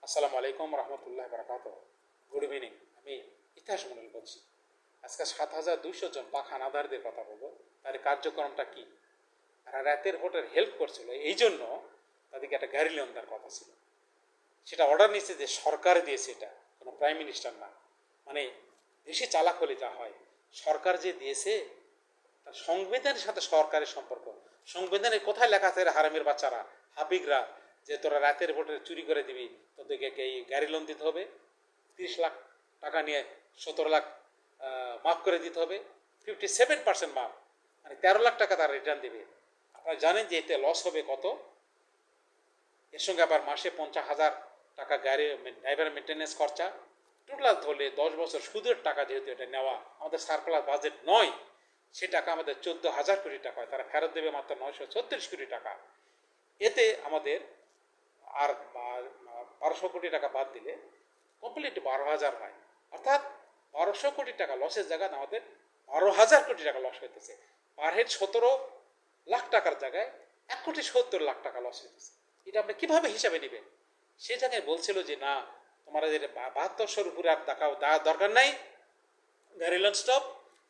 আসসালামু আলাইকুম রহমতুল্লাহ বরকাত। Good evening. আমি ইতিহাস মন্ডল বলছি। আজকে ৭,২০০ জন পাক হানাদারদের কথা বলবো। তার কার্যক্রমটা কি, তারা রাতের ভোটের হেল্প করছিল, এই জন্য তাদেরকে একটা গাড়ি লোন দেওয়ার কথা ছিল। সেটা অর্ডার নিচ্ছে যে সরকার দিয়েছে, এটা কোনো প্রাইম মিনিস্টার না। মানে বেশি চালাক হলে যা হয়, সরকার যে দিয়েছে তার সংবিধানের সাথে সরকারের সম্পর্ক। সংবিধানে কোথায় লেখা আছে হারামের বাচ্চারা, হাবিগরা, যে তোরা রাতের ভোটে চুরি করে দিবি, তোদেরকে এই গাড়ি লোন দিতে হবে, 30 লাখ টাকা নিয়ে 17 লাখ মাফ করে দিতে হবে, 57% মাফ, মানে 13 লাখ টাকা তারা রিটার্ন দেবে। আপনারা জানেন যে এতে লস হবে কত। এর সঙ্গে আবার মাসে 50,000 টাকা গাড়ি ড্রাইভার মেনটেন্যান্স খরচা, টোটাল ধরলে 10 বছর সুদের টাকা, যেহেতু এটা নেওয়া আমাদের সার্কুলার বাজেট নয়, সে টাকা আমাদের 14,000 কোটি টাকা হয়, তারা ফেরত দেবে মাত্র 936 কোটি টাকা। এতে আমাদের আর 1200 কোটি টাকা বাদ দিলে কমপ্লিট 12,000 হয়। অর্থাৎ 1200 কোটি টাকা লসের জায়গায় আমাদের 12,000 কোটি টাকা লস হইতেছে। পার হেড 17 লাখ টাকার জায়গায় 1,70,00,000 টাকা লস হইতেছে। এটা আপনি কিভাবে হিসাবে নেবেন? সে জায়গায় বলছিল যে না, তোমার 7200-র উপরে আর দেওয়ার দরকার নাই, গাড়ি লোন স্টপ,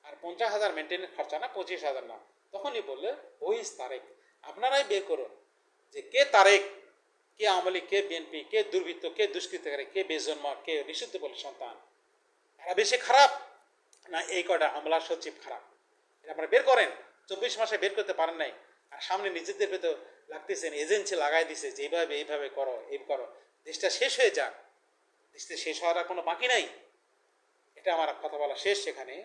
আর 50,000 মেনটেন্যান্স খরচা না, 25,000 না। তখনই বললে ওই তারেক, আপনারাই বের করুন যে কে তারেক, কে আওয়ামী লীগ, কে বিএনপি, কে দুর্বৃত্ত, কে দুষ্কৃতকারী, কে বেজন্ম, কে নিষিদ্ধ বলে সন্তান। এরা বেশি খারাপ না এই কয়টা আমলা সচিব খারাপ? এটা আপনারা বের করেন। 24 মাসে বের করতে পারেন নাই, আর সামনে নিজেদের ভেতর লাগতেছেন, এজেন্সি লাগাই দিছে যে এইভাবে করো, এই করো, দেশটা শেষ হয়ে যাক। দেশটা শেষ হওয়ার আর কোনো বাকি নাই। এটা আমার কথা বলা শেষ। সেখানে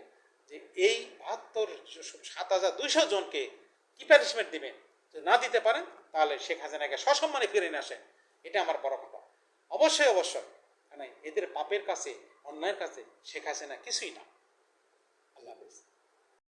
যে এই 7,200 জনকে কি প্যানিশমেন্ট দিবেন? যদি না দিতে পারেন তাহলে শেখ হাসিনাকে সসম্মানে ফিরে নিয়ে আসেন। এটা আমার বড় কথা। অবশ্যই মানে এদের পাপের কাছে, অন্যায়ের কাছে শেখ হাসিনা কিছুই না। আল্লাহ হাফেজ।